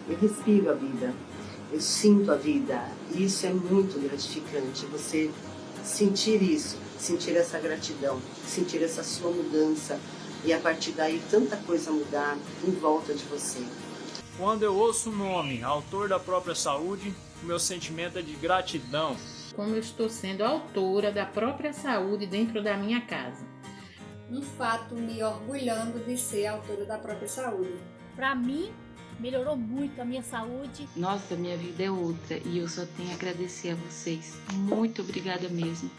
Eu respiro a vida, eu sinto a vida. E isso é muito gratificante, você sentir isso, sentir essa gratidão, sentir essa sua mudança e a partir daí tanta coisa mudar em volta de você. Quando eu ouço o nome, autor da própria saúde, o meu sentimento é de gratidão. Como eu estou sendo autora da própria saúde dentro da minha casa. Um fato me orgulhando de ser autora da própria saúde. Para mim, melhorou muito a minha saúde. Nossa, minha vida é outra e eu só tenho a agradecer a vocês. Muito obrigada mesmo.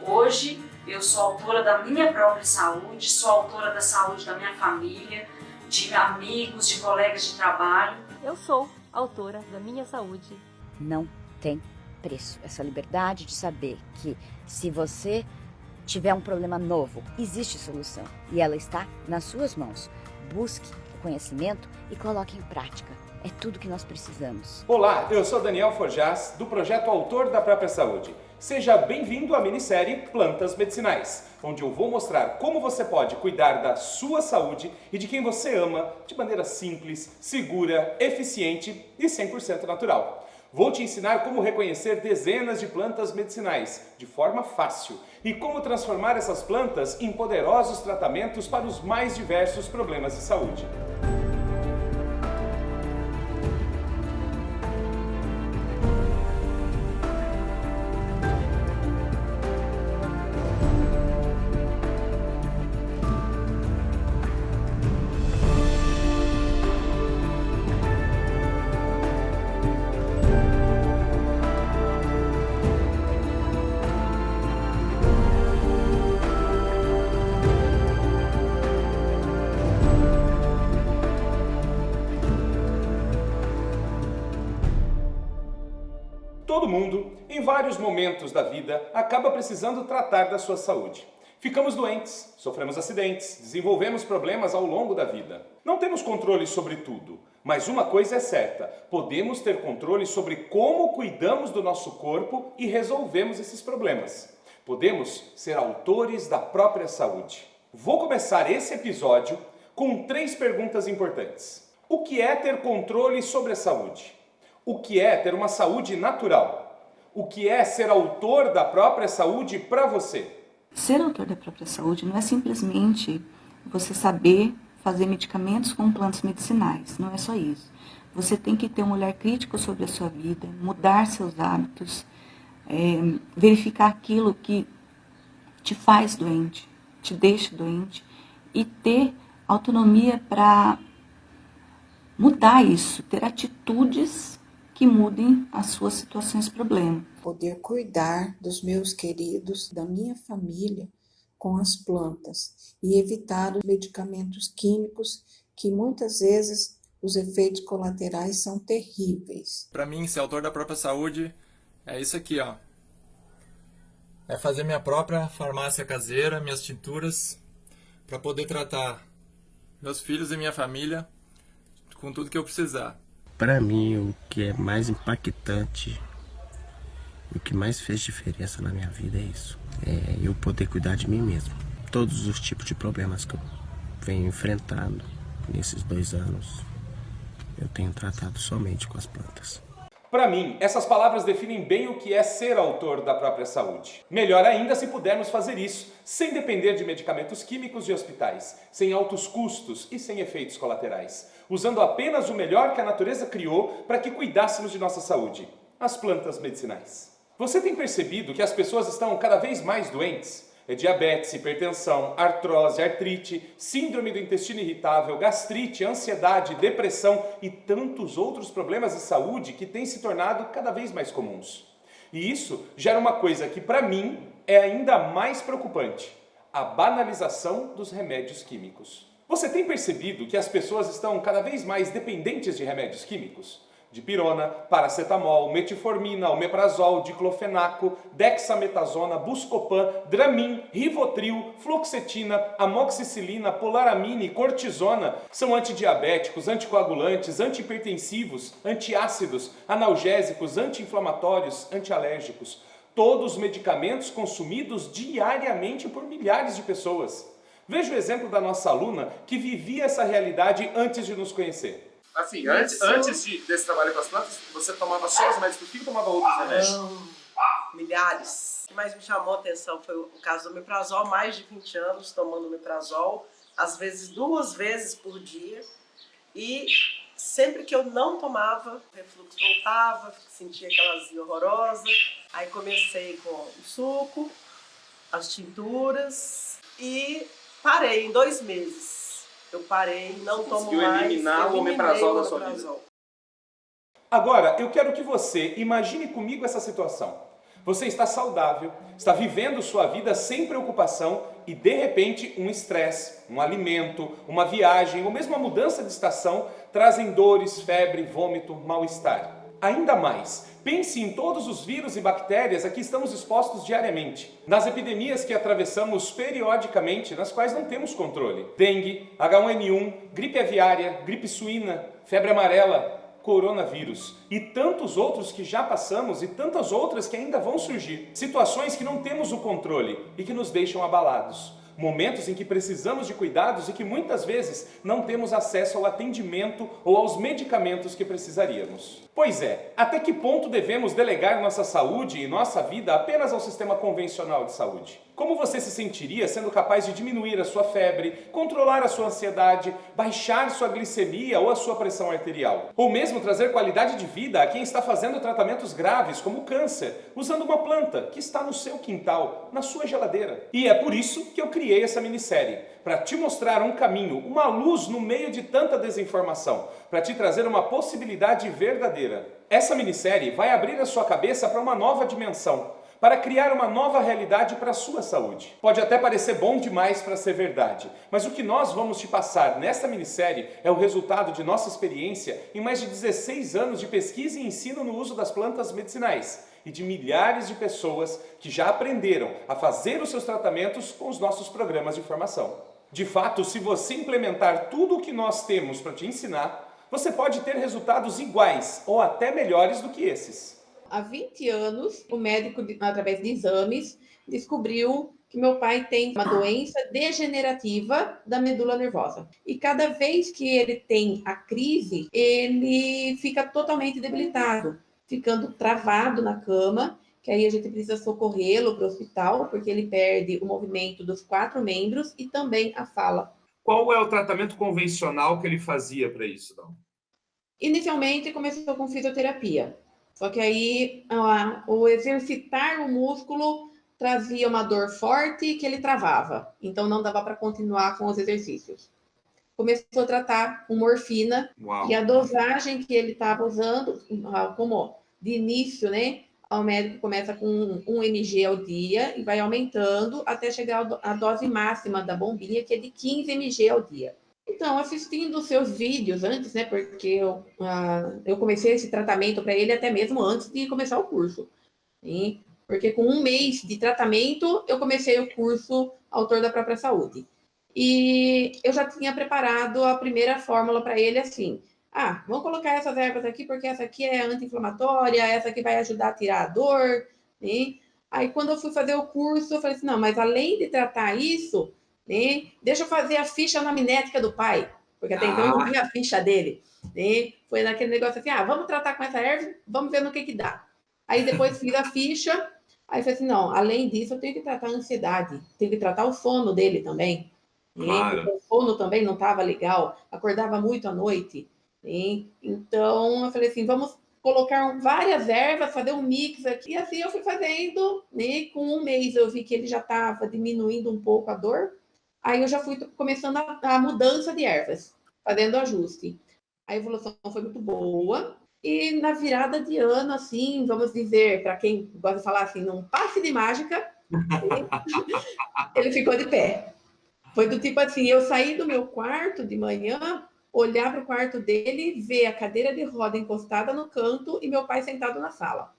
Hoje eu sou autora da minha própria saúde, sou autora da saúde da minha família, de amigos, de colegas de trabalho. Eu sou autora da minha saúde. Não tem preço. Essa liberdade de saber que se você tiver um problema novo, existe solução e ela está nas suas mãos. Busque o conhecimento e coloque em prática. É tudo que nós precisamos. Olá, eu sou Daniel Forjás, do projeto Autor da Própria Saúde. Seja bem-vindo à minissérie Plantas Medicinais, onde eu vou mostrar como você pode cuidar da sua saúde e de quem você ama de maneira simples, segura, eficiente e 100% natural. Vou te ensinar como reconhecer dezenas de plantas medicinais de forma fácil e como transformar essas plantas em poderosos tratamentos para os mais diversos problemas de saúde. Todo mundo, em vários momentos da vida, acaba precisando tratar da sua saúde. Ficamos doentes, sofremos acidentes, desenvolvemos problemas ao longo da vida. Não temos controle sobre tudo, mas uma coisa é certa, podemos ter controle sobre como cuidamos do nosso corpo e resolvemos esses problemas. Podemos ser autores da própria saúde. Vou começar esse episódio com 3 perguntas importantes. O que é ter controle sobre a saúde? O que é ter uma saúde natural? O que é ser autor da própria saúde para você? Ser autor da própria saúde não é simplesmente você saber fazer medicamentos com plantas medicinais, não é só isso. Você tem que ter um olhar crítico sobre a sua vida, mudar seus hábitos, verificar aquilo que te faz doente, te deixa doente e ter autonomia para mudar isso, ter atitudes que mudem as suas situações problema. Poder cuidar dos meus queridos, da minha família, com as plantas e evitar os medicamentos químicos que muitas vezes os efeitos colaterais são terríveis. Para mim, ser autor da própria saúde é isso aqui, ó. É fazer minha própria farmácia caseira, minhas tinturas, para poder tratar meus filhos e minha família com tudo que eu precisar. Para mim, o que é mais impactante, o que mais fez diferença na minha vida é isso. É eu poder cuidar de mim mesmo. Todos os tipos de problemas que eu venho enfrentando nesses 2 anos, eu tenho tratado somente com as plantas. Para mim, essas palavras definem bem o que é ser autor da própria saúde. Melhor ainda se pudermos fazer isso sem depender de medicamentos químicos de hospitais, sem altos custos e sem efeitos colaterais, usando apenas o melhor que a natureza criou para que cuidássemos de nossa saúde, as plantas medicinais. Você tem percebido que as pessoas estão cada vez mais doentes? Diabetes, hipertensão, artrose, artrite, síndrome do intestino irritável, gastrite, ansiedade, depressão e tantos outros problemas de saúde que têm se tornado cada vez mais comuns. E isso gera uma coisa que, para mim, é ainda mais preocupante: a banalização dos remédios químicos. Você tem percebido que as pessoas estão cada vez mais dependentes de remédios químicos? Dipirona, paracetamol, metformina, omeprazol, diclofenaco, dexametasona, buscopan, Dramin, Rivotril, fluoxetina, amoxicilina, polaramine, cortisona são antidiabéticos, anticoagulantes, antihipertensivos, antiácidos, analgésicos, anti-inflamatórios, antialérgicos. Todos medicamentos consumidos diariamente por milhares de pessoas. Veja o exemplo da nossa aluna que vivia essa realidade antes de nos conhecer. Assim, antes desse trabalho com as plantas, você tomava só os remédios do fígado ou tomava outros remédios? Milhares. O que mais me chamou a atenção foi o caso do omeprazol, mais de 20 anos tomando omeprazol, às vezes 2 vezes por dia. E sempre que eu não tomava, o refluxo voltava, sentia aquela azia horrorosa. Aí comecei com o suco, as tinturas e parei em 2 meses. Eu parei, não tomo mais. Eliminar o omeprazol da sua vida. Agora, eu quero que você imagine comigo essa situação. Você está saudável, está vivendo sua vida sem preocupação e, de repente, um estresse, um alimento, uma viagem ou mesmo uma mudança de estação trazem dores, febre, vômito, mal-estar. Ainda mais, pense em todos os vírus e bactérias a que estamos expostos diariamente. Nas epidemias que atravessamos periodicamente, nas quais não temos controle. Dengue, H1N1, gripe aviária, gripe suína, febre amarela, coronavírus e tantos outros que já passamos e tantas outras que ainda vão surgir. Situações que não temos o controle e que nos deixam abalados. Momentos em que precisamos de cuidados e que muitas vezes não temos acesso ao atendimento ou aos medicamentos que precisaríamos. Pois é, até que ponto devemos delegar nossa saúde e nossa vida apenas ao sistema convencional de saúde? Como você se sentiria sendo capaz de diminuir a sua febre, controlar a sua ansiedade, baixar sua glicemia ou a sua pressão arterial? Ou mesmo trazer qualidade de vida a quem está fazendo tratamentos graves como o câncer, usando uma planta que está no seu quintal, na sua geladeira. E é por isso que eu criei essa minissérie, para te mostrar um caminho, uma luz no meio de tanta desinformação, para te trazer uma possibilidade verdadeira. Essa minissérie vai abrir a sua cabeça para uma nova dimensão, para criar uma nova realidade para a sua saúde. Pode até parecer bom demais para ser verdade, mas o que nós vamos te passar nesta minissérie é o resultado de nossa experiência em mais de 16 anos de pesquisa e ensino no uso das plantas medicinais e de milhares de pessoas que já aprenderam a fazer os seus tratamentos com os nossos programas de formação. De fato, se você implementar tudo o que nós temos para te ensinar, você pode ter resultados iguais ou até melhores do que esses. Há 20 anos, o médico, através de exames, descobriu que meu pai tem uma doença degenerativa da medula nervosa. E cada vez que ele tem a crise, ele fica totalmente debilitado, ficando travado na cama, que aí a gente precisa socorrê-lo para o hospital, porque ele perde o movimento dos 4 membros e também a fala. Qual é o tratamento convencional que ele fazia para isso, Dom? Inicialmente começou com fisioterapia. Só que aí o exercitar o músculo trazia uma dor forte que ele travava. Então não dava para continuar com os exercícios. Começou a tratar com morfina. Uau. E a dosagem que ele estava usando, como de início, né? O médico começa com 1 mg ao dia e vai aumentando até chegar à dose máxima da bombinha, que é de 15 mg ao dia. Então, assistindo os seus vídeos antes, né, porque eu comecei esse tratamento para ele até mesmo antes de começar o curso. Hein? Porque com 1 mês de tratamento, eu comecei o curso Autor da Própria Saúde. E eu já tinha preparado a primeira fórmula para ele assim. Vamos colocar essas ervas aqui, porque essa aqui é anti-inflamatória, essa aqui vai ajudar a tirar a dor. Né? Aí, quando eu fui fazer o curso, eu falei assim, não, mas além de tratar isso, né, deixa eu fazer a ficha anamnética do pai, porque até então eu não vi a ficha dele. Né? Foi naquele negócio assim, vamos tratar com essa erva, vamos ver no que dá. Aí depois fiz a ficha, aí falei assim, não, além disso eu tenho que tratar a ansiedade, tenho que tratar o sono dele também. Claro. Né? O sono também não estava legal, acordava muito à noite. Né? Então eu falei assim, vamos colocar várias ervas, fazer um mix aqui. E assim eu fui fazendo, né? Com 1 mês eu vi que ele já estava diminuindo um pouco a dor. Aí eu já fui começando a mudança de ervas, fazendo ajuste. A evolução foi muito boa. E na virada de ano, assim, vamos dizer, para quem gosta de falar assim, num passe de mágica, ele ficou de pé. Foi do tipo assim, eu saí do meu quarto de manhã, olhar para o quarto dele, ver a cadeira de roda encostada no canto e meu pai sentado na sala.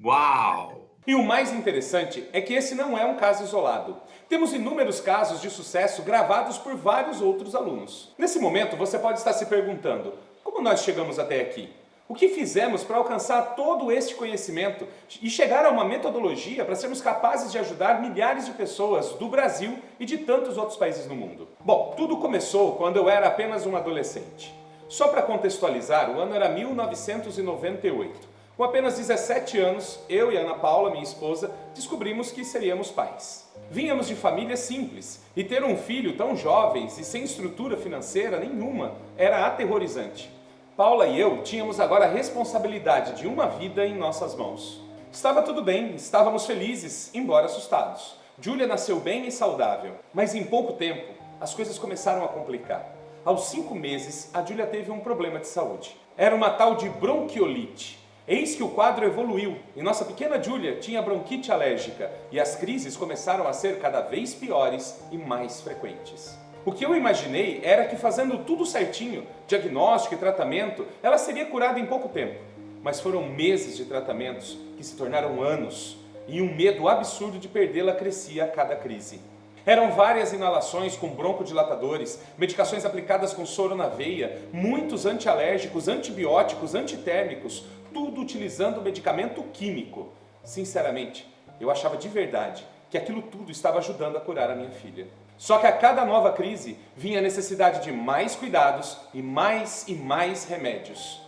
Uau! E o mais interessante é que esse não é um caso isolado. Temos inúmeros casos de sucesso gravados por vários outros alunos. Nesse momento, você pode estar se perguntando, como nós chegamos até aqui? O que fizemos para alcançar todo este conhecimento e chegar a uma metodologia para sermos capazes de ajudar milhares de pessoas do Brasil e de tantos outros países no mundo? Bom, tudo começou quando eu era apenas um adolescente. Só para contextualizar, o ano era 1998. Com apenas 17 anos, eu e Ana Paula, minha esposa, descobrimos que seríamos pais. Vínhamos de família simples e ter um filho tão jovem e sem estrutura financeira nenhuma era aterrorizante. Paula e eu tínhamos agora a responsabilidade de uma vida em nossas mãos. Estava tudo bem, estávamos felizes, embora assustados. Júlia nasceu bem e saudável, mas em pouco tempo as coisas começaram a complicar. Aos 5 meses, a Júlia teve um problema de saúde. Era uma tal de bronquiolite. Eis que o quadro evoluiu e nossa pequena Júlia tinha bronquite alérgica e as crises começaram a ser cada vez piores e mais frequentes. O que eu imaginei era que fazendo tudo certinho, diagnóstico e tratamento, ela seria curada em pouco tempo. Mas foram meses de tratamentos que se tornaram anos e um medo absurdo de perdê-la crescia a cada crise. Eram várias inalações com broncodilatadores, medicações aplicadas com soro na veia, muitos antialérgicos, antibióticos, antitérmicos, tudo utilizando medicamento químico. Sinceramente, eu achava de verdade que aquilo tudo estava ajudando a curar a minha filha. Só que a cada nova crise vinha a necessidade de mais cuidados e mais remédios.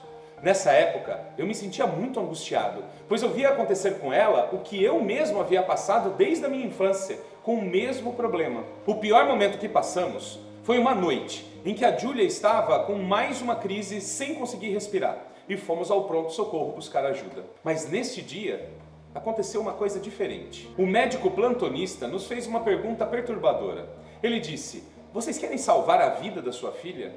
Nessa época, eu me sentia muito angustiado, pois eu via acontecer com ela o que eu mesmo havia passado desde a minha infância, com o mesmo problema. O pior momento que passamos foi uma noite em que a Júlia estava com mais uma crise sem conseguir respirar e fomos ao pronto-socorro buscar ajuda. Mas neste dia, aconteceu uma coisa diferente. O médico plantonista nos fez uma pergunta perturbadora. Ele disse: "Vocês querem salvar a vida da sua filha?"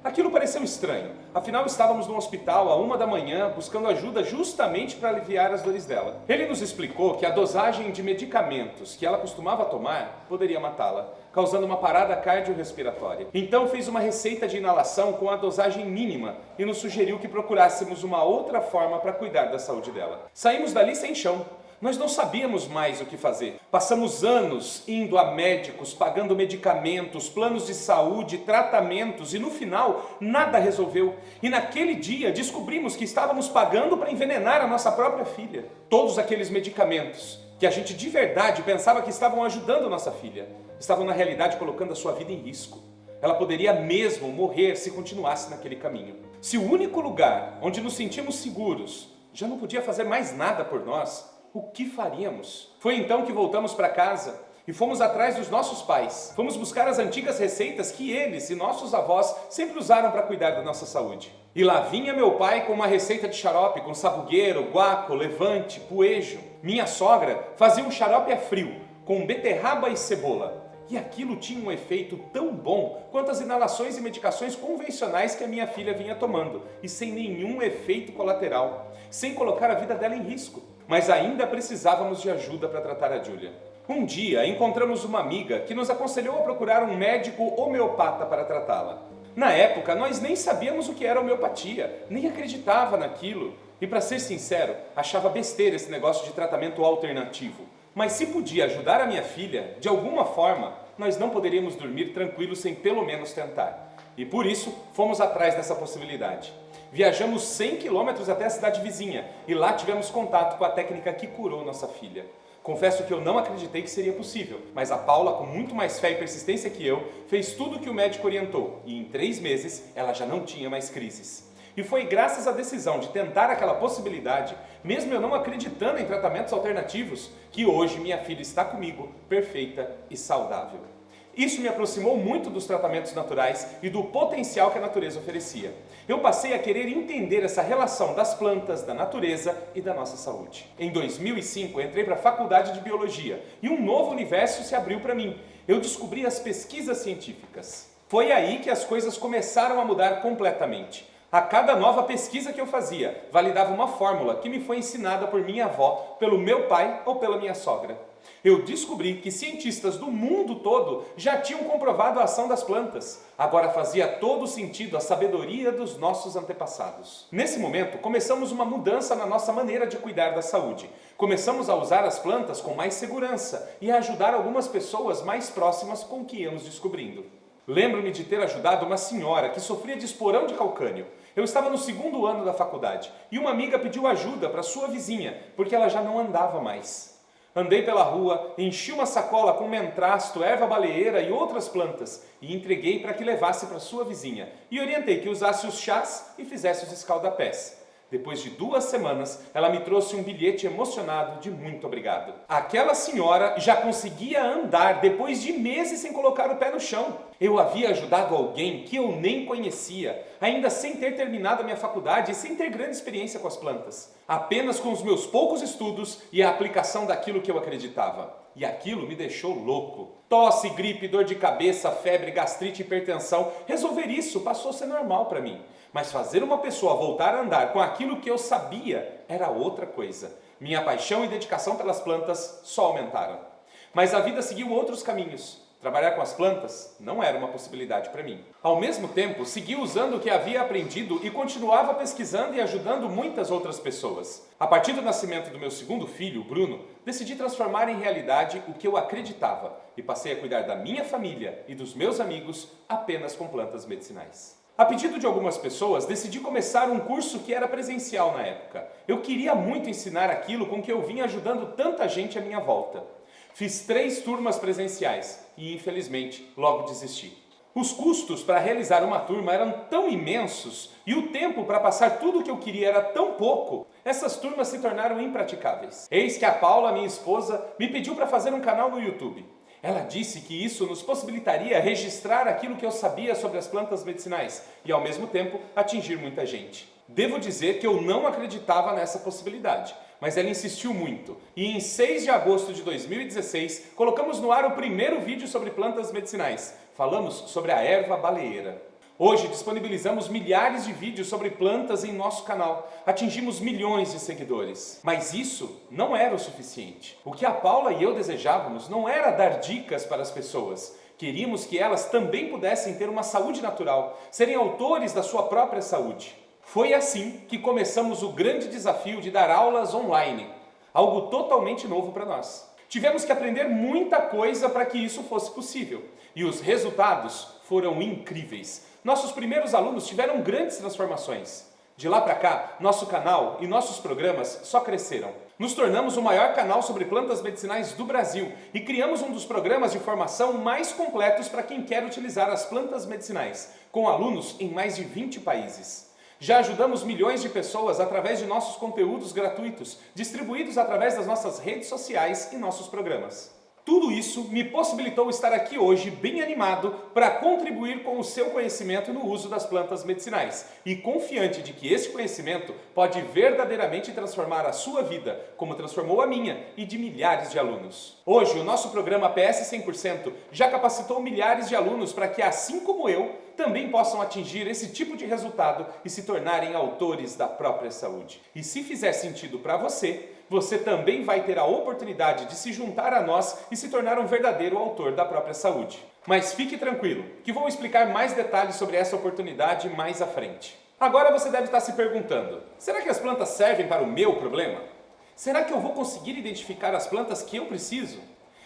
Aquilo pareceu estranho, afinal estávamos no hospital à 1 da manhã buscando ajuda justamente para aliviar as dores dela. Ele nos explicou que a dosagem de medicamentos que ela costumava tomar poderia matá-la, causando uma parada cardiorrespiratória. Então fez uma receita de inalação com a dosagem mínima e nos sugeriu que procurássemos uma outra forma para cuidar da saúde dela. Saímos dali sem chão. Nós não sabíamos mais o que fazer. Passamos anos indo a médicos, pagando medicamentos, planos de saúde, tratamentos e no final nada resolveu. E naquele dia descobrimos que estávamos pagando para envenenar a nossa própria filha. Todos aqueles medicamentos que a gente de verdade pensava que estavam ajudando nossa filha, estavam na realidade colocando a sua vida em risco. Ela poderia mesmo morrer se continuasse naquele caminho. Se o único lugar onde nos sentimos seguros já não podia fazer mais nada por nós, o que faríamos? Foi então que voltamos para casa e fomos atrás dos nossos pais. Fomos buscar as antigas receitas que eles e nossos avós sempre usaram para cuidar da nossa saúde. E lá vinha meu pai com uma receita de xarope com sabugueiro, guaco, levante, poejo. Minha sogra fazia um xarope a frio, com beterraba e cebola. E aquilo tinha um efeito tão bom quanto as inalações e medicações convencionais que a minha filha vinha tomando, e sem nenhum efeito colateral, sem colocar a vida dela em risco. Mas ainda precisávamos de ajuda para tratar a Júlia. Um dia encontramos uma amiga que nos aconselhou a procurar um médico homeopata para tratá-la. Na época, nós nem sabíamos o que era homeopatia, nem acreditava naquilo. E para ser sincero, achava besteira esse negócio de tratamento alternativo. Mas se podia ajudar a minha filha, de alguma forma, nós não poderíamos dormir tranquilos sem pelo menos tentar. E por isso, fomos atrás dessa possibilidade. Viajamos 100 quilômetros até a cidade vizinha e lá tivemos contato com a técnica que curou nossa filha. Confesso que eu não acreditei que seria possível, mas a Paula, com muito mais fé e persistência que eu, fez tudo o que o médico orientou e em 3 meses ela já não tinha mais crises. E foi graças à decisão de tentar aquela possibilidade, mesmo eu não acreditando em tratamentos alternativos, que hoje minha filha está comigo, perfeita e saudável. Isso me aproximou muito dos tratamentos naturais e do potencial que a natureza oferecia. Eu passei a querer entender essa relação das plantas, da natureza e da nossa saúde. Em 2005, entrei para a faculdade de biologia e um novo universo se abriu para mim. Eu descobri as pesquisas científicas. Foi aí que as coisas começaram a mudar completamente. A cada nova pesquisa que eu fazia, validava uma fórmula que me foi ensinada por minha avó, pelo meu pai ou pela minha sogra. Eu descobri que cientistas do mundo todo já tinham comprovado a ação das plantas. Agora fazia todo sentido a sabedoria dos nossos antepassados. Nesse momento, começamos uma mudança na nossa maneira de cuidar da saúde. Começamos a usar as plantas com mais segurança e a ajudar algumas pessoas mais próximas com o que íamos descobrindo. Lembro-me de ter ajudado uma senhora que sofria de esporão de calcânio. Eu estava no 2º ano da faculdade e uma amiga pediu ajuda para sua vizinha, porque ela já não andava mais. Andei pela rua, enchi uma sacola com mentrasto, erva baleeira e outras plantas e entreguei para que levasse para sua vizinha e orientei que usasse os chás e fizesse os escaldapés. Depois de 2 semanas, ela me trouxe um bilhete emocionado de muito obrigado. Aquela senhora já conseguia andar depois de meses sem colocar o pé no chão. Eu havia ajudado alguém que eu nem conhecia, ainda sem ter terminado a minha faculdade e sem ter grande experiência com as plantas. Apenas com os meus poucos estudos e a aplicação daquilo que eu acreditava. E aquilo me deixou louco. Tosse, gripe, dor de cabeça, febre, gastrite, hipertensão. Resolver isso passou a ser normal para mim. Mas fazer uma pessoa voltar a andar com aquilo que eu sabia era outra coisa. Minha paixão e dedicação pelas plantas só aumentaram. Mas a vida seguiu outros caminhos. Trabalhar com as plantas não era uma possibilidade para mim. Ao mesmo tempo, segui usando o que havia aprendido e continuava pesquisando e ajudando muitas outras pessoas. A partir do nascimento do meu segundo filho, Bruno, decidi transformar em realidade o que eu acreditava e passei a cuidar da minha família e dos meus amigos apenas com plantas medicinais. A pedido de algumas pessoas, decidi começar um curso que era presencial na época. Eu queria muito ensinar aquilo com que eu vinha ajudando tanta gente à minha volta. Fiz 3 turmas presenciais e, infelizmente, logo desisti. Os custos para realizar uma turma eram tão imensos e o tempo para passar tudo o que eu queria era tão pouco, essas turmas se tornaram impraticáveis. Eis que a Paula, minha esposa, me pediu para fazer um canal no YouTube. Ela disse que isso nos possibilitaria registrar aquilo que eu sabia sobre as plantas medicinais e, ao mesmo tempo, atingir muita gente. Devo dizer que eu não acreditava nessa possibilidade, mas ela insistiu muito. E em 6 de agosto de 2016, colocamos no ar o primeiro vídeo sobre plantas medicinais. Falamos sobre a erva baleeira. Hoje disponibilizamos milhares de vídeos sobre plantas em nosso canal. Atingimos milhões de seguidores. Mas isso não era o suficiente. O que a Paula e eu desejávamos não era dar dicas para as pessoas. Queríamos que elas também pudessem ter uma saúde natural, serem autores da sua própria saúde. Foi assim que começamos o grande desafio de dar aulas online, algo totalmente novo para nós. Tivemos que aprender muita coisa para que isso fosse possível, e os resultados foram incríveis. Nossos primeiros alunos tiveram grandes transformações. De lá para cá, nosso canal e nossos programas só cresceram. Nos tornamos o maior canal sobre plantas medicinais do Brasil e criamos um dos programas de formação mais completos para quem quer utilizar as plantas medicinais, com alunos em mais de 20 países. Já ajudamos milhões de pessoas através de nossos conteúdos gratuitos, distribuídos através das nossas redes sociais e nossos programas. Tudo isso me possibilitou estar aqui hoje bem animado para contribuir com o seu conhecimento no uso das plantas medicinais e confiante de que esse conhecimento pode verdadeiramente transformar a sua vida, como transformou a minha e de milhares de alunos. Hoje, o nosso programa PS 100% já capacitou milhares de alunos para que, assim como eu, também possam atingir esse tipo de resultado e se tornarem autores da própria saúde. E se fizer sentido para você, você também vai ter a oportunidade de se juntar a nós e se tornar um verdadeiro autor da própria saúde. Mas fique tranquilo, que vou explicar mais detalhes sobre essa oportunidade mais à frente. Agora você deve estar se perguntando, será que as plantas servem para o meu problema? Será que eu vou conseguir identificar as plantas que eu preciso?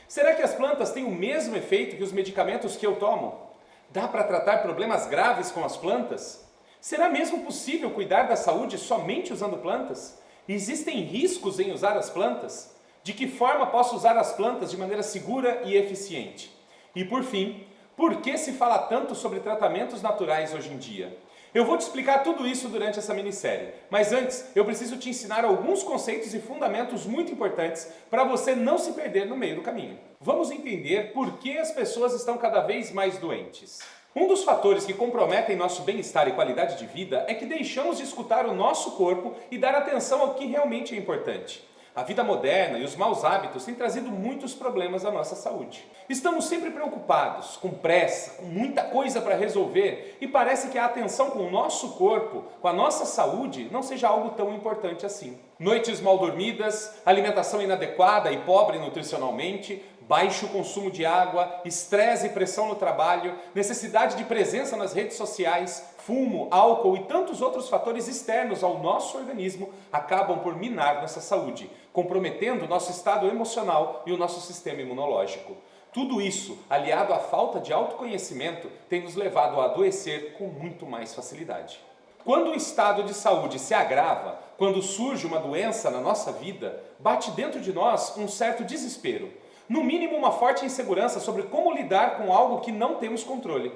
Será que as plantas têm o mesmo efeito que os medicamentos que eu tomo? Dá para tratar problemas graves com as plantas? Será mesmo possível cuidar da saúde somente usando plantas? Existem riscos em usar as plantas? De que forma posso usar as plantas de maneira segura e eficiente? E por fim, por que se fala tanto sobre tratamentos naturais hoje em dia? Eu vou te explicar tudo isso durante essa minissérie, mas antes eu preciso te ensinar alguns conceitos e fundamentos muito importantes para você não se perder no meio do caminho. Vamos entender por que as pessoas estão cada vez mais doentes. Um dos fatores que comprometem nosso bem-estar e qualidade de vida é que deixamos de escutar o nosso corpo e dar atenção ao que realmente é importante. A vida moderna e os maus hábitos têm trazido muitos problemas à nossa saúde. Estamos sempre preocupados, com pressa, com muita coisa para resolver e parece que a atenção com o nosso corpo, com a nossa saúde, não seja algo tão importante assim. Noites mal dormidas, alimentação inadequada e pobre nutricionalmente, baixo consumo de água, estresse e pressão no trabalho, necessidade de presença nas redes sociais, fumo, álcool e tantos outros fatores externos ao nosso organismo acabam por minar nossa saúde, comprometendo o nosso estado emocional e o nosso sistema imunológico. Tudo isso, aliado à falta de autoconhecimento, tem nos levado a adoecer com muito mais facilidade. Quando o estado de saúde se agrava, quando surge uma doença na nossa vida, bate dentro de nós um certo desespero. No mínimo, uma forte insegurança sobre como lidar com algo que não temos controle.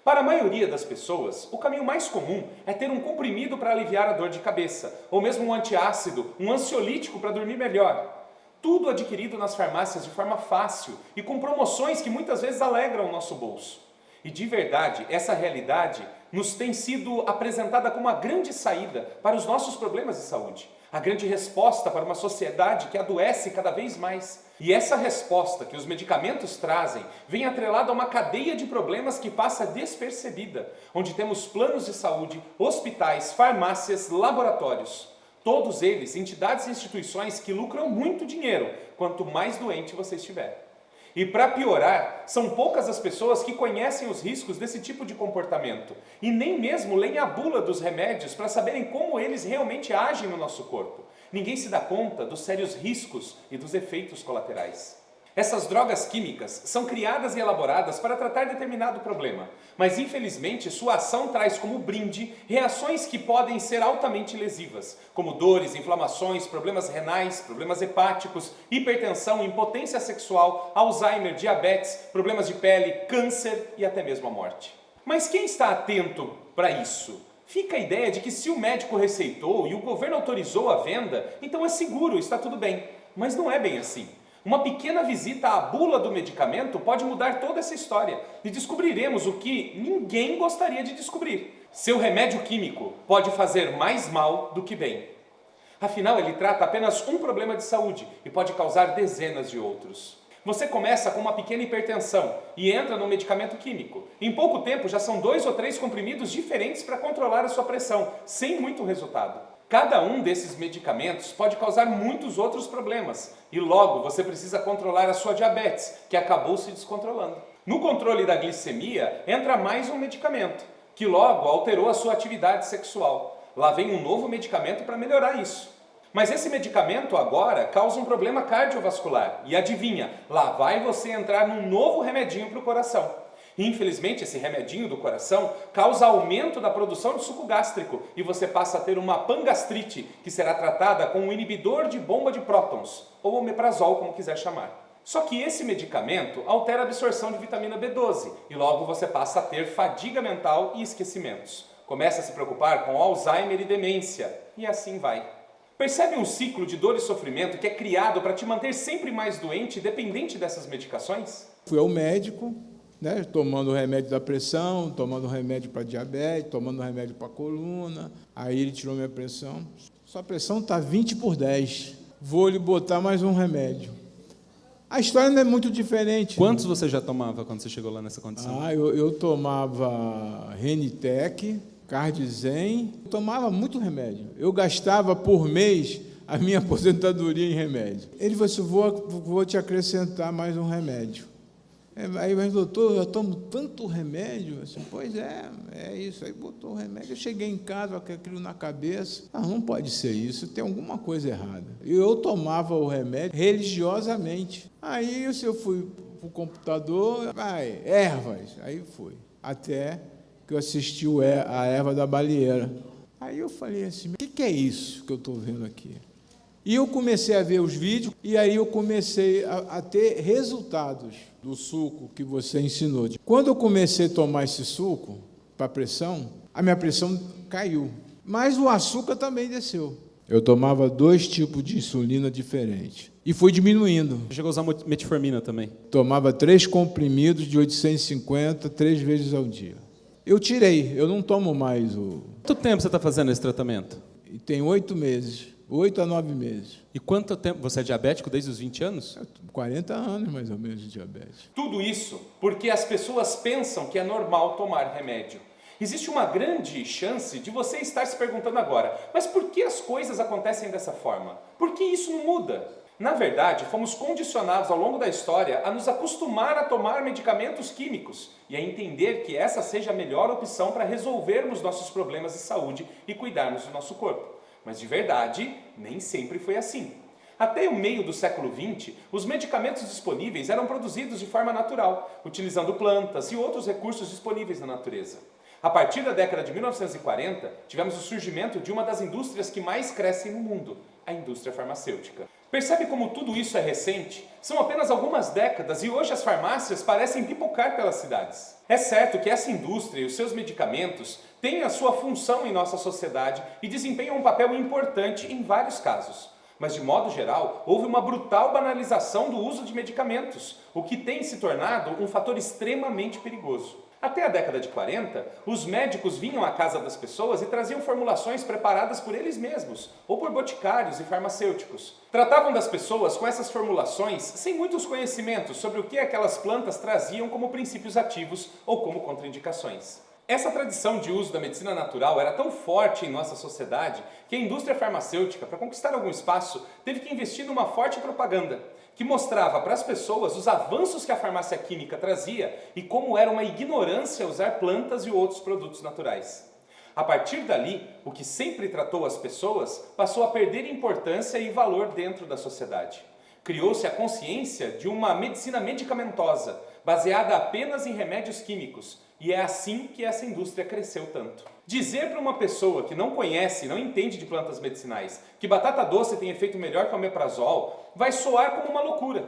Para a maioria das pessoas, o caminho mais comum é ter um comprimido para aliviar a dor de cabeça, ou mesmo um antiácido, um ansiolítico para dormir melhor. Tudo adquirido nas farmácias de forma fácil e com promoções que muitas vezes alegram o nosso bolso. E de verdade, essa realidade nos tem sido apresentada como a grande saída para os nossos problemas de saúde. A grande resposta para uma sociedade que adoece cada vez mais. E essa resposta que os medicamentos trazem vem atrelada a uma cadeia de problemas que passa despercebida, onde temos planos de saúde, hospitais, farmácias, laboratórios. Todos eles, entidades e instituições que lucram muito dinheiro quanto mais doente você estiver. E para piorar, são poucas as pessoas que conhecem os riscos desse tipo de comportamento e nem mesmo leem a bula dos remédios para saberem como eles realmente agem no nosso corpo. Ninguém se dá conta dos sérios riscos e dos efeitos colaterais. Essas drogas químicas são criadas e elaboradas para tratar determinado problema, mas infelizmente sua ação traz como brinde reações que podem ser altamente lesivas, como dores, inflamações, problemas renais, problemas hepáticos, hipertensão, impotência sexual, Alzheimer, diabetes, problemas de pele, câncer e até mesmo a morte. Mas quem está atento para isso? Fica a ideia de que se o médico receitou e o governo autorizou a venda, então é seguro, está tudo bem. Mas não é bem assim. Uma pequena visita à bula do medicamento pode mudar toda essa história e descobriremos o que ninguém gostaria de descobrir. Seu remédio químico pode fazer mais mal do que bem. Afinal, ele trata apenas um problema de saúde e pode causar dezenas de outros. Você começa com uma pequena hipertensão e entra no medicamento químico. Em pouco tempo já são 2 ou 3 comprimidos diferentes para controlar a sua pressão, sem muito resultado. Cada um desses medicamentos pode causar muitos outros problemas e logo você precisa controlar a sua diabetes, que acabou se descontrolando. No controle da glicemia entra mais um medicamento, que logo alterou a sua atividade sexual. Lá vem um novo medicamento para melhorar isso. Mas esse medicamento agora causa um problema cardiovascular e adivinha, lá vai você entrar num novo remedinho para o coração. Infelizmente, esse remedinho do coração causa aumento da produção de suco gástrico e você passa a ter uma pangastrite, que será tratada com um inibidor de bomba de prótons, ou omeprazol, como quiser chamar. Só que esse medicamento altera a absorção de vitamina B12 e logo você passa a ter fadiga mental e esquecimentos. Começa a se preocupar com Alzheimer e demência, e assim vai. Percebe um ciclo de dor e sofrimento que é criado para te manter sempre mais doente e dependente dessas medicações? Fui ao médico, né, tomando remédio da pressão, tomando remédio para diabetes, tomando remédio para coluna. Aí ele tirou minha pressão. Sua pressão está 20/10. Vou lhe botar mais um remédio. A história não é muito diferente. Quantos você já tomava quando você chegou lá nessa condição? Eu tomava Renitec, Cardizen, eu tomava muito remédio. Eu gastava por mês a minha aposentadoria em remédio. Ele falou assim, vou te acrescentar mais um remédio. Aí, mas doutor, eu tomo tanto remédio. Assim, pois é isso. Aí botou o remédio. Eu cheguei em casa com aquilo na cabeça. Não pode ser isso, tem alguma coisa errada. E eu tomava o remédio religiosamente. Aí eu fui para o computador, ervas. Aí fui. Até que eu assisti a erva da baleeira. Aí eu falei assim, o que é isso que eu estou vendo aqui? E eu comecei a ver os vídeos e aí eu comecei a ter resultados do suco que você ensinou. Quando eu comecei a tomar esse suco para pressão, a minha pressão caiu, mas o açúcar também desceu. Eu tomava 2 tipos de insulina diferentes e foi diminuindo. Você chegou a usar metformina também? Tomava 3 comprimidos de 850, 3 vezes ao dia. Eu tirei, eu não tomo mais o... Quanto tempo você está fazendo esse tratamento? Tem 8 meses. 8 a 9 meses. E quanto tempo? Você é diabético desde os 20 anos? 40 anos, mais ou menos, de diabetes. Tudo isso porque as pessoas pensam que é normal tomar remédio. Existe uma grande chance de você estar se perguntando agora, mas por que as coisas acontecem dessa forma? Por que isso não muda? Na verdade, fomos condicionados ao longo da história a nos acostumar a tomar medicamentos químicos e a entender que essa seja a melhor opção para resolvermos nossos problemas de saúde e cuidarmos do nosso corpo. Mas de verdade, nem sempre foi assim. Até o meio do século XX, os medicamentos disponíveis eram produzidos de forma natural, utilizando plantas e outros recursos disponíveis na natureza. A partir da década de 1940, tivemos o surgimento de uma das indústrias que mais crescem no mundo, a indústria farmacêutica. Percebe como tudo isso é recente? São apenas algumas décadas e hoje as farmácias parecem pipocar pelas cidades. É certo que essa indústria e os seus medicamentos têm a sua função em nossa sociedade e desempenham um papel importante em vários casos. Mas, de modo geral, houve uma brutal banalização do uso de medicamentos, o que tem se tornado um fator extremamente perigoso. Até a década de 40, os médicos vinham à casa das pessoas e traziam formulações preparadas por eles mesmos, ou por boticários e farmacêuticos. Tratavam das pessoas com essas formulações sem muitos conhecimentos sobre o que aquelas plantas traziam como princípios ativos ou como contraindicações. Essa tradição de uso da medicina natural era tão forte em nossa sociedade que a indústria farmacêutica, para conquistar algum espaço, teve que investir numa forte propaganda que mostrava para as pessoas os avanços que a farmácia química trazia e como era uma ignorância usar plantas e outros produtos naturais. A partir dali, o que sempre tratou as pessoas passou a perder importância e valor dentro da sociedade. Criou-se a consciência de uma medicina medicamentosa, baseada apenas em remédios químicos, e é assim que essa indústria cresceu tanto. Dizer para uma pessoa que não conhece, não entende de plantas medicinais, que batata doce tem efeito melhor que o omeprazol, vai soar como uma loucura.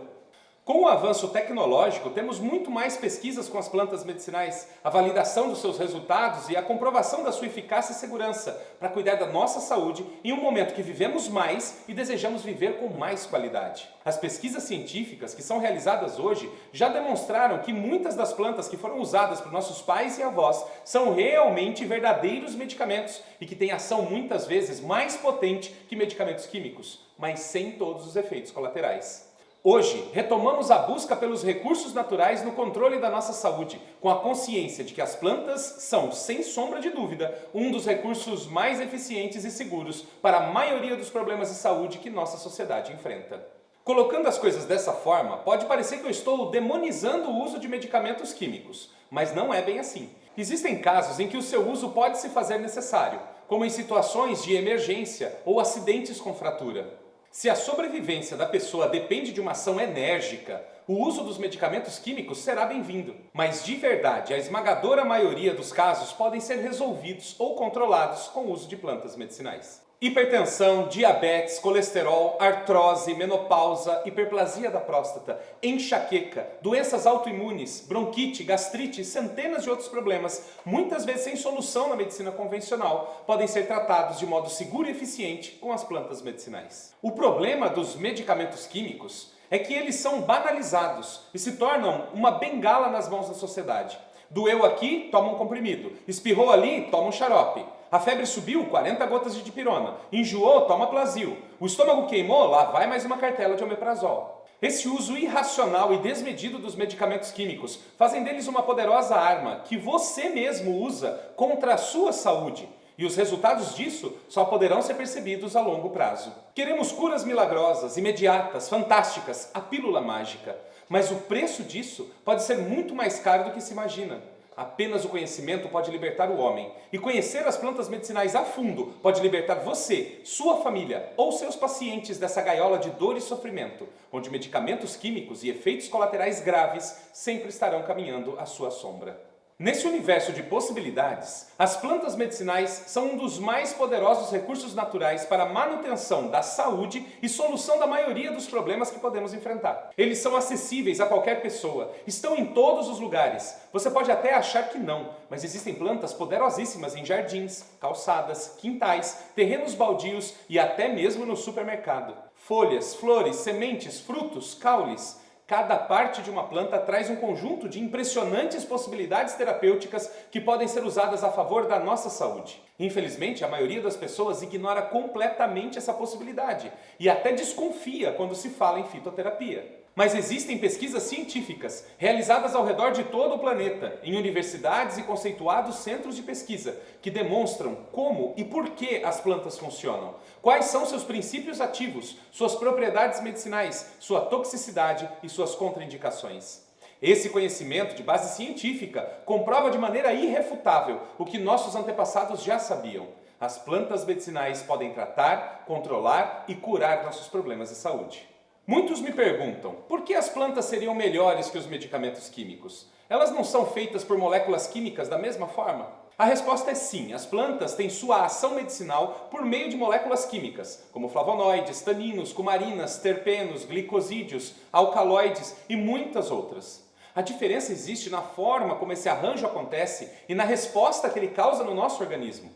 Com o avanço tecnológico, temos muito mais pesquisas com as plantas medicinais, a validação dos seus resultados e a comprovação da sua eficácia e segurança para cuidar da nossa saúde em um momento que vivemos mais e desejamos viver com mais qualidade. As pesquisas científicas que são realizadas hoje já demonstraram que muitas das plantas que foram usadas por nossos pais e avós são realmente verdadeiros medicamentos e que têm ação muitas vezes mais potente que medicamentos químicos, mas sem todos os efeitos colaterais. Hoje, retomamos a busca pelos recursos naturais no controle da nossa saúde, com a consciência de que as plantas são, sem sombra de dúvida, um dos recursos mais eficientes e seguros para a maioria dos problemas de saúde que nossa sociedade enfrenta. Colocando as coisas dessa forma, pode parecer que eu estou demonizando o uso de medicamentos químicos, mas não é bem assim. Existem casos em que o seu uso pode se fazer necessário, como em situações de emergência ou acidentes com fratura. Se a sobrevivência da pessoa depende de uma ação enérgica, o uso dos medicamentos químicos será bem-vindo. Mas, de verdade, a esmagadora maioria dos casos podem ser resolvidos ou controlados com o uso de plantas medicinais. Hipertensão, diabetes, colesterol, artrose, menopausa, hiperplasia da próstata, enxaqueca, doenças autoimunes, bronquite, gastrite e centenas de outros problemas, muitas vezes sem solução na medicina convencional, podem ser tratados de modo seguro e eficiente com as plantas medicinais. O problema dos medicamentos químicos é que eles são banalizados e se tornam uma bengala nas mãos da sociedade. Doeu aqui, toma um comprimido. Espirrou ali, toma um xarope. A febre subiu, 40 gotas de dipirona. Enjoou, toma Plasil. O estômago queimou, lá vai mais uma cartela de omeprazol. Esse uso irracional e desmedido dos medicamentos químicos fazem deles uma poderosa arma que você mesmo usa contra a sua saúde. E os resultados disso só poderão ser percebidos a longo prazo. Queremos curas milagrosas, imediatas, fantásticas, a pílula mágica. Mas o preço disso pode ser muito mais caro do que se imagina. Apenas o conhecimento pode libertar o homem. E conhecer as plantas medicinais a fundo pode libertar você, sua família ou seus pacientes dessa gaiola de dor e sofrimento, onde medicamentos químicos e efeitos colaterais graves sempre estarão caminhando à sua sombra. Nesse universo de possibilidades, as plantas medicinais são um dos mais poderosos recursos naturais para a manutenção da saúde e solução da maioria dos problemas que podemos enfrentar. Eles são acessíveis a qualquer pessoa, estão em todos os lugares. Você pode até achar que não, mas existem plantas poderosíssimas em jardins, calçadas, quintais, terrenos baldios e até mesmo no supermercado. Folhas, flores, sementes, frutos, caules. Cada parte de uma planta traz um conjunto de impressionantes possibilidades terapêuticas que podem ser usadas a favor da nossa saúde. Infelizmente, a maioria das pessoas ignora completamente essa possibilidade e até desconfia quando se fala em fitoterapia. Mas existem pesquisas científicas realizadas ao redor de todo o planeta, em universidades e conceituados centros de pesquisa, que demonstram como e por que as plantas funcionam, quais são seus princípios ativos, suas propriedades medicinais, sua toxicidade e suas contraindicações. Esse conhecimento de base científica comprova de maneira irrefutável o que nossos antepassados já sabiam. As plantas medicinais podem tratar, controlar e curar nossos problemas de saúde. Muitos me perguntam, por que as plantas seriam melhores que os medicamentos químicos? Elas não são feitas por moléculas químicas da mesma forma? A resposta é sim, as plantas têm sua ação medicinal por meio de moléculas químicas, como flavonoides, taninos, cumarinas, terpenos, glicosídeos, alcaloides e muitas outras. A diferença existe na forma como esse arranjo acontece e na resposta que ele causa no nosso organismo.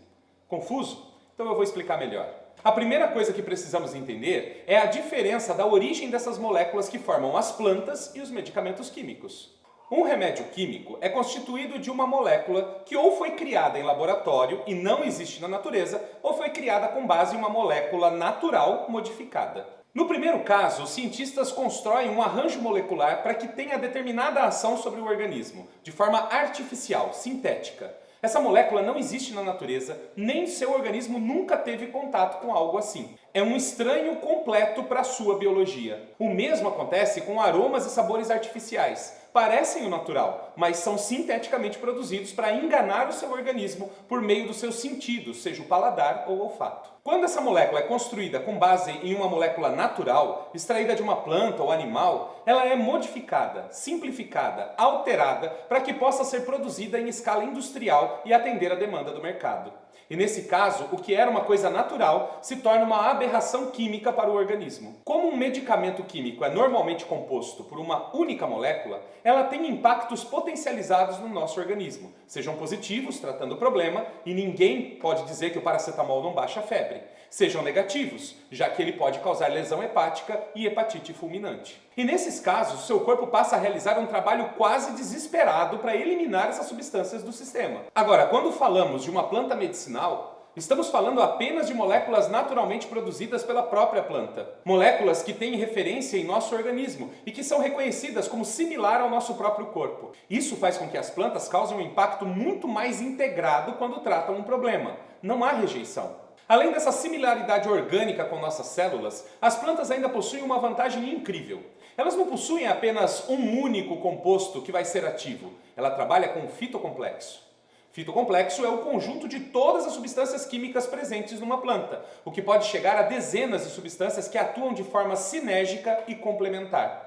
Confuso? Então eu vou explicar melhor. A primeira coisa que precisamos entender é a diferença da origem dessas moléculas que formam as plantas e os medicamentos químicos. Um remédio químico é constituído de uma molécula que ou foi criada em laboratório e não existe na natureza, ou foi criada com base em uma molécula natural modificada. No primeiro caso, os cientistas constroem um arranjo molecular para que tenha determinada ação sobre o organismo, de forma artificial, sintética. Essa molécula não existe na natureza, nem seu organismo nunca teve contato com algo assim. É um estranho completo para a sua biologia. O mesmo acontece com aromas e sabores artificiais. Parecem o natural, mas são sinteticamente produzidos para enganar o seu organismo por meio dos seus sentidos, seja o paladar ou o olfato. Quando essa molécula é construída com base em uma molécula natural, extraída de uma planta ou animal, ela é modificada, simplificada, alterada para que possa ser produzida em escala industrial e atender à demanda do mercado. E nesse caso, o que era uma coisa natural se torna uma aberração química para o organismo. Como um medicamento químico é normalmente composto por uma única molécula, ela tem impactos potencializados no nosso organismo. Sejam positivos, tratando o problema, e ninguém pode dizer que o paracetamol não baixa a febre. Sejam negativos, já que ele pode causar lesão hepática e hepatite fulminante. E nesses casos, o seu corpo passa a realizar um trabalho quase desesperado para eliminar essas substâncias do sistema. Agora, quando falamos de uma planta medicinal, estamos falando apenas de moléculas naturalmente produzidas pela própria planta. Moléculas que têm referência em nosso organismo e que são reconhecidas como similar ao nosso próprio corpo. Isso faz com que as plantas causem um impacto muito mais integrado quando tratam um problema. Não há rejeição. Além dessa similaridade orgânica com nossas células, as plantas ainda possuem uma vantagem incrível. Elas não possuem apenas um único composto que vai ser ativo. Ela trabalha com o fitocomplexo. Fitocomplexo é o conjunto de todas as substâncias químicas presentes numa planta, o que pode chegar a dezenas de substâncias que atuam de forma sinérgica e complementar.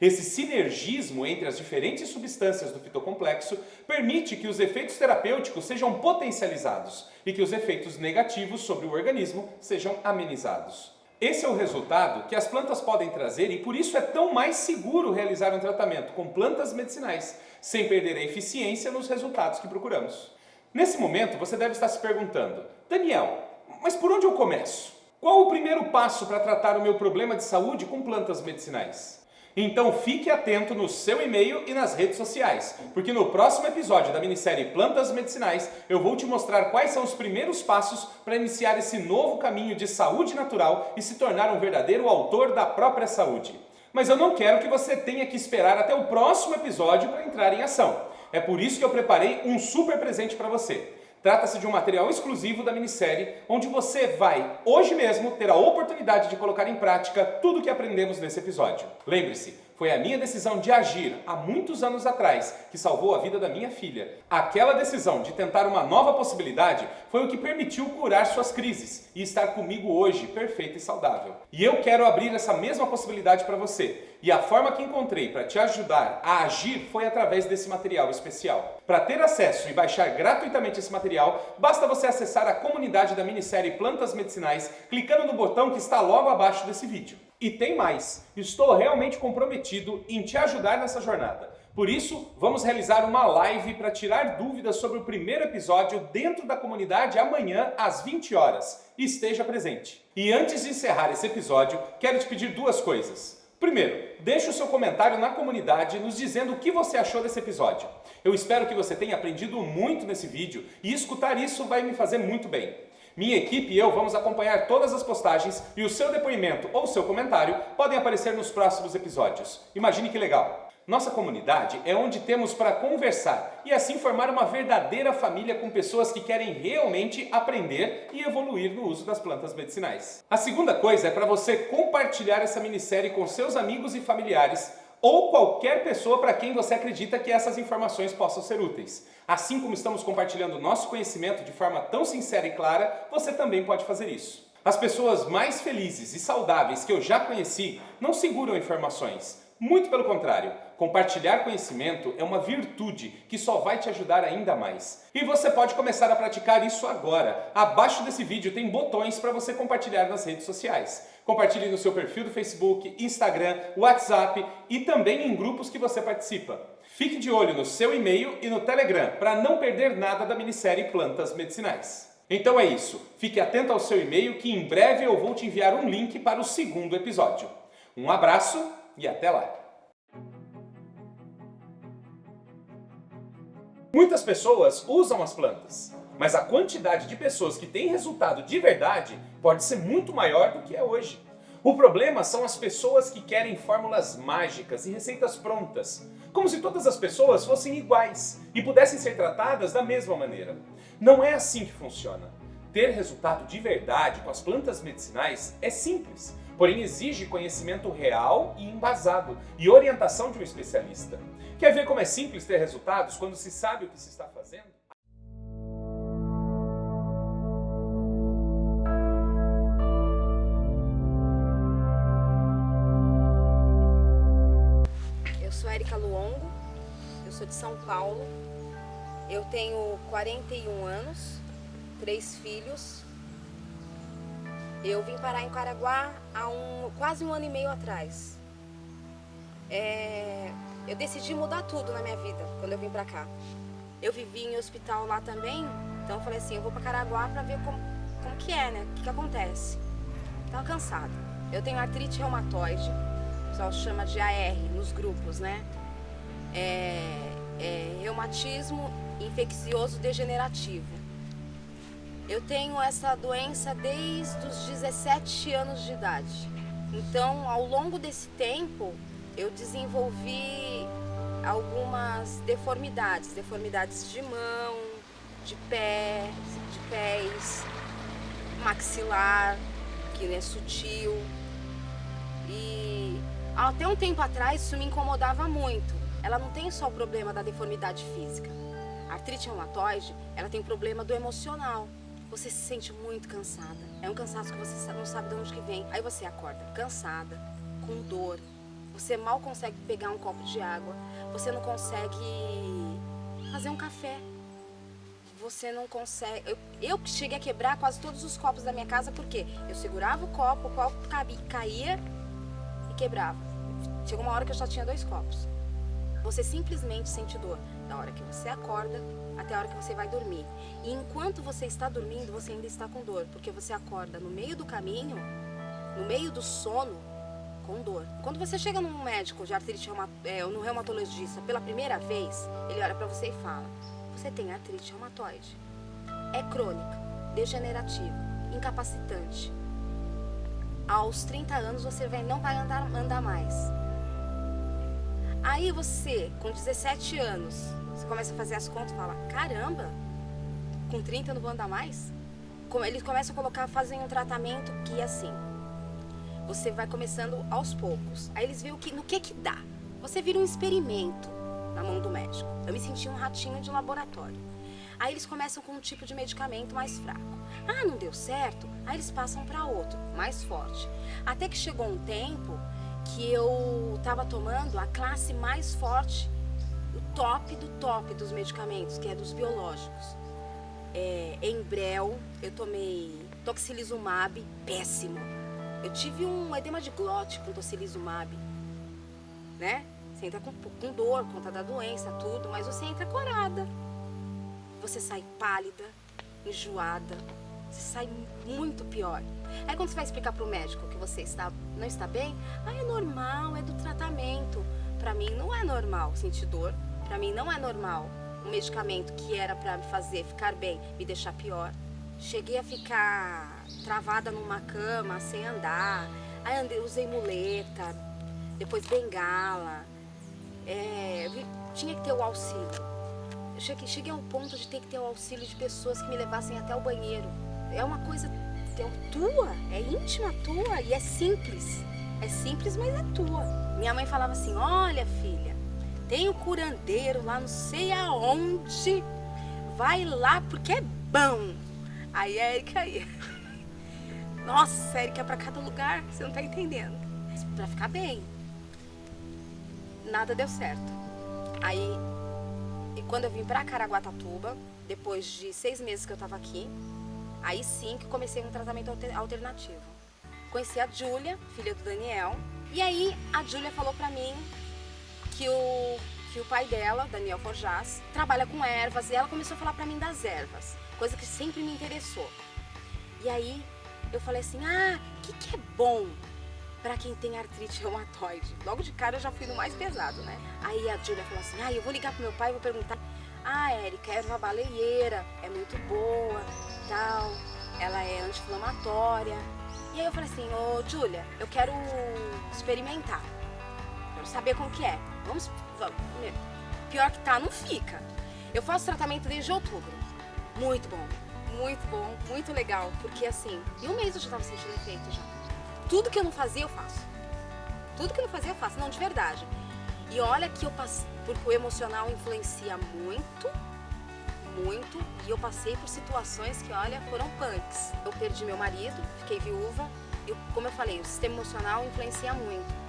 Esse sinergismo entre as diferentes substâncias do fitocomplexo permite que os efeitos terapêuticos sejam potencializados e que os efeitos negativos sobre o organismo sejam amenizados. Esse é o resultado que as plantas podem trazer e por isso é tão mais seguro realizar um tratamento com plantas medicinais, sem perder a eficiência nos resultados que procuramos. Nesse momento, você deve estar se perguntando: Daniel, mas por onde eu começo? Qual o primeiro passo para tratar o meu problema de saúde com plantas medicinais? Então fique atento no seu e-mail e nas redes sociais, porque no próximo episódio da minissérie Plantas Medicinais eu vou te mostrar quais são os primeiros passos para iniciar esse novo caminho de saúde natural e se tornar um verdadeiro autor da própria saúde. Mas eu não quero que você tenha que esperar até o próximo episódio para entrar em ação. É por isso que eu preparei um super presente para você. Trata-se de um material exclusivo da minissérie, onde você vai, hoje mesmo, ter a oportunidade de colocar em prática tudo o que aprendemos nesse episódio. Lembre-se, foi a minha decisão de agir há muitos anos atrás que salvou a vida da minha filha. Aquela decisão de tentar uma nova possibilidade foi o que permitiu curar suas crises e estar comigo hoje, perfeita e saudável. E eu quero abrir essa mesma possibilidade para você. E a forma que encontrei para te ajudar a agir foi através desse material especial. Para ter acesso e baixar gratuitamente esse material, basta você acessar a comunidade da minissérie Plantas Medicinais, clicando no botão que está logo abaixo desse vídeo. E tem mais, estou realmente comprometido em te ajudar nessa jornada. Por isso, vamos realizar uma live para tirar dúvidas sobre o primeiro episódio dentro da comunidade amanhã às 20 horas. Esteja presente. E antes de encerrar esse episódio, quero te pedir duas coisas. Primeiro, deixe o seu comentário na comunidade nos dizendo o que você achou desse episódio. Eu espero que você tenha aprendido muito nesse vídeo e escutar isso vai me fazer muito bem. Minha equipe e eu vamos acompanhar todas as postagens e o seu depoimento ou seu comentário podem aparecer nos próximos episódios. Imagine que legal! Nossa comunidade é onde temos para conversar e assim formar uma verdadeira família com pessoas que querem realmente aprender e evoluir no uso das plantas medicinais. A segunda coisa é para você compartilhar essa minissérie com seus amigos e familiares ou qualquer pessoa para quem você acredita que essas informações possam ser úteis. Assim como estamos compartilhando nosso conhecimento de forma tão sincera e clara, você também pode fazer isso. As pessoas mais felizes e saudáveis que eu já conheci não seguram informações, Muito pelo contrário, compartilhar conhecimento é uma virtude que só vai te ajudar ainda mais. E você pode começar a praticar isso agora. Abaixo desse vídeo tem botões para você compartilhar nas redes sociais. Compartilhe no seu perfil do Facebook, Instagram, WhatsApp e também em grupos que você participa. Fique de olho no seu e-mail e no Telegram para não perder nada da minissérie Plantas Medicinais. Então é isso, fique atento ao seu e-mail que em breve eu vou te enviar um link para o segundo episódio. Um abraço e até lá! Muitas pessoas usam as plantas, mas a quantidade de pessoas que têm resultado de verdade pode ser muito maior do que é hoje. O problema são as pessoas que querem fórmulas mágicas e receitas prontas, como se todas as pessoas fossem iguais e pudessem ser tratadas da mesma maneira. Não é assim que funciona. Ter resultado de verdade com as plantas medicinais é simples, porém exige conhecimento real e embasado e orientação de um especialista. Quer ver como é simples ter resultados quando se sabe o que se está fazendo? Eu sou Érica Luongo, eu sou de São Paulo, eu tenho 41 anos, 3 filhos. Eu vim parar em Caraguá há quase um ano e meio atrás. Eu decidi mudar tudo na minha vida quando eu vim pra cá. Eu vivi em hospital lá também, então eu falei assim, eu vou pra Caraguá pra ver como que é, né? O que acontece. Tava cansada. Eu tenho artrite reumatoide, o pessoal chama de AR nos grupos, né? Reumatismo infeccioso degenerativo. Eu tenho essa doença desde os 17 anos de idade. Então, ao longo desse tempo, eu desenvolvi algumas deformidades de mão, de pés, maxilar, que é sutil. E até um tempo atrás isso me incomodava muito. Ela não tem só o problema da deformidade física. A artrite reumatoide, ela tem problema do emocional. Você se sente muito cansada. É um cansaço que você não sabe de onde que vem. Aí você acorda cansada, com dor. Você mal consegue pegar um copo de água. Você não consegue fazer um café. Você não consegue... Eu cheguei a quebrar quase todos os copos da minha casa, porque eu segurava o copo caía e quebrava. Chegou uma hora que eu só tinha 2 copos. Você simplesmente sente dor da hora que você acorda até a hora que você vai dormir. E enquanto você está dormindo, você ainda está com dor, porque você acorda no meio do caminho, no meio do sono, com dor. Quando você chega num médico de artrite no reumatologista pela primeira vez, ele olha pra você e fala: você tem artrite reumatoide. É crônica, degenerativa, incapacitante. Aos 30 anos você não vai andar mais. Aí você, com 17 anos, você começa a fazer as contas e fala: caramba, com 30 eu não vou andar mais? Eles começam a fazem um tratamento que é assim. Você vai começando aos poucos. Aí eles veem no que dá. Você vira um experimento na mão do médico. Eu me senti um ratinho de laboratório. Aí eles começam com um tipo de medicamento mais fraco. Ah, não deu certo? Aí eles passam para outro, mais forte. Até que chegou um tempo que eu estava tomando a classe mais forte, o top do top dos medicamentos, que é dos biológicos. Embrel, eu tomei Tocilizumab, péssimo. Eu tive um edema de glote com Tocilizumab, né? Você entra com dor, conta da doença, tudo, mas você entra corada. Você sai pálida, enjoada, você sai muito pior. Aí quando você vai explicar pro médico que você não está bem, é normal, é do tratamento. Pra mim não é normal sentir dor, pra mim não é normal um medicamento que era pra me fazer ficar bem, me deixar pior. Cheguei a ficar travada numa cama, sem andar, aí usei muleta, depois bengala, tinha que ter o auxílio. Eu cheguei ao ponto de ter que ter o auxílio de pessoas que me levassem até o banheiro. É uma coisa tua, é íntima tua e é simples. É simples, mas é tua. Minha mãe falava assim: olha filha, tem um curandeiro lá não sei aonde, vai lá porque é bom. Aí a Érica ia. Nossa, Érica, é pra cada lugar, você não tá entendendo. Pra ficar bem. nada deu certo. Aí, e quando eu vim pra Caraguatatuba, depois de 6 meses que eu tava aqui, aí sim que comecei um tratamento alternativo. Conheci a Júlia, filha do Daniel, e aí a Júlia falou pra mim que o pai dela, Daniel Forjás, trabalha com ervas, e ela começou a falar pra mim das ervas, coisa que sempre me interessou. E aí eu falei assim, o que é bom pra quem tem artrite reumatoide? Logo de cara eu já fui no mais pesado, né? Aí a Júlia falou assim, eu vou ligar pro meu pai e vou perguntar, Érica, erva baleieira, é muito boa, tal, ela é anti-inflamatória. E aí eu falei assim, Júlia, eu quero experimentar, quero saber como que é. Vamos. Pior que tá, não fica. Eu faço tratamento desde outubro. Muito bom, muito legal. Porque assim, em um mês eu já tava sentindo efeito já. Tudo que eu não fazia, eu faço. Tudo que eu não fazia, eu faço. Não, de verdade. E olha que eu passei, porque o emocional influencia muito. E eu passei por situações que, olha, foram punks. Eu perdi meu marido, fiquei viúva. E como eu falei, o sistema emocional influencia muito.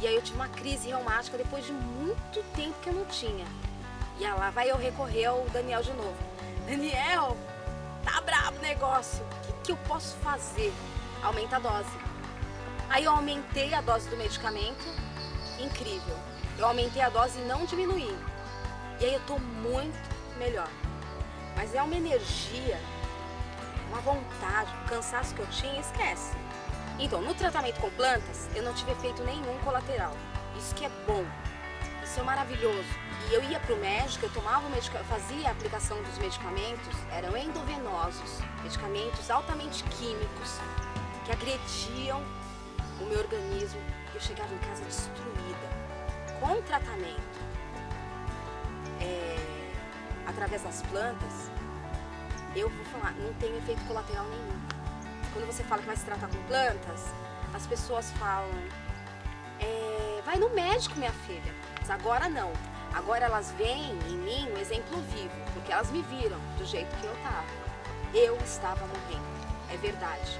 E aí eu tive uma crise reumática depois de muito tempo que eu não tinha. E lá vai eu recorrer ao Daniel de novo. Daniel, tá brabo o negócio. O que eu posso fazer? Aumenta a dose. Aí eu aumentei a dose do medicamento. Incrível. Eu aumentei a dose e não diminuí. E aí eu tô muito melhor. Mas é uma energia, uma vontade, um cansaço que eu tinha, esquece. Então, no tratamento com plantas, eu não tive efeito nenhum colateral. Isso que é bom, isso é maravilhoso. E eu ia pro médico, eu tomava o medicamento, fazia a aplicação dos medicamentos, eram endovenosos, medicamentos altamente químicos, que agrediam o meu organismo. Eu chegava em casa destruída. Com o tratamento, através das plantas, eu vou falar, não tem efeito colateral nenhum. Quando você fala que vai se tratar com plantas, as pessoas falam, vai no médico, minha filha. Mas agora não. Agora elas veem em mim um exemplo vivo, porque elas me viram do jeito que eu estava. Eu estava morrendo, é verdade.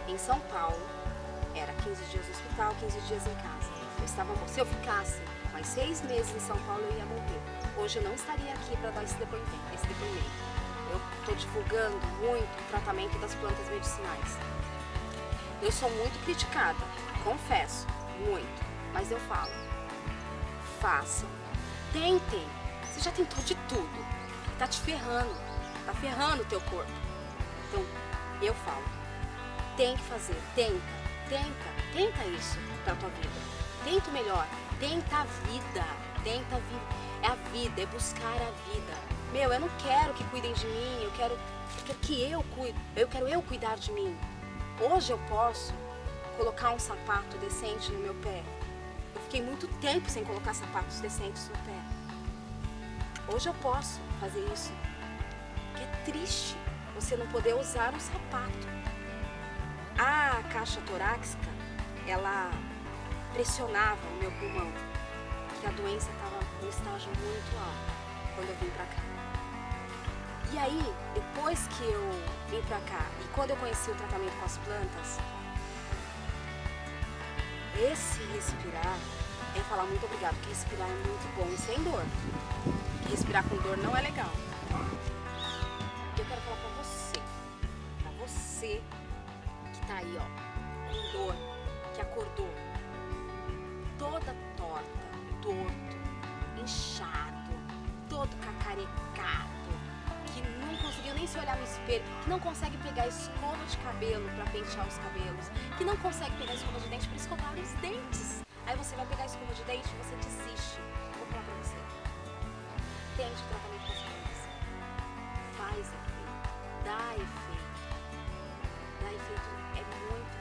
Em São Paulo, era 15 dias no hospital, 15 dias em casa. Se eu ficasse mais 6 meses em São Paulo, eu ia morrer. Hoje eu não estaria aqui para dar esse depoimento. Eu estou divulgando muito o tratamento das plantas medicinais. Eu sou muito criticada, confesso, muito. Mas eu falo, façam, tentem. Você já tentou de tudo. Tá te ferrando, tá ferrando o teu corpo. Então, eu falo, tem que fazer, tenta isso pra tua vida. Tenta o melhor, tenta a vida. É a vida, é buscar a vida. Eu não quero que cuidem de mim, eu quero que eu cuide, eu quero cuidar de mim. Hoje eu posso colocar um sapato decente no meu pé. Eu fiquei muito tempo sem colocar sapatos decentes no pé. Hoje eu posso fazer isso. Porque é triste você não poder usar um sapato. A caixa torácica, ela pressionava o meu pulmão, porque a doença estava num estágio muito alto quando eu vim pra cá. E aí, depois que eu vim pra cá e quando eu conheci o tratamento com as plantas, esse respirar é falar muito obrigado, porque respirar é muito bom e sem dor. Porque respirar com dor não é legal. E eu quero falar pra você que tá aí, com dor, que acordou toda torta, torto, inchado, todo cacarecado, que não conseguiu nem se olhar no espelho, que não consegue pegar escova de cabelo pra pentear os cabelos, que não consegue pegar escova de dente pra escovar os dentes. Aí você vai pegar a escova de dente e você desiste. Vou falar pra você. Tente o tratamento com as plantas. Faz efeito. Dá efeito. Dá efeito. É muito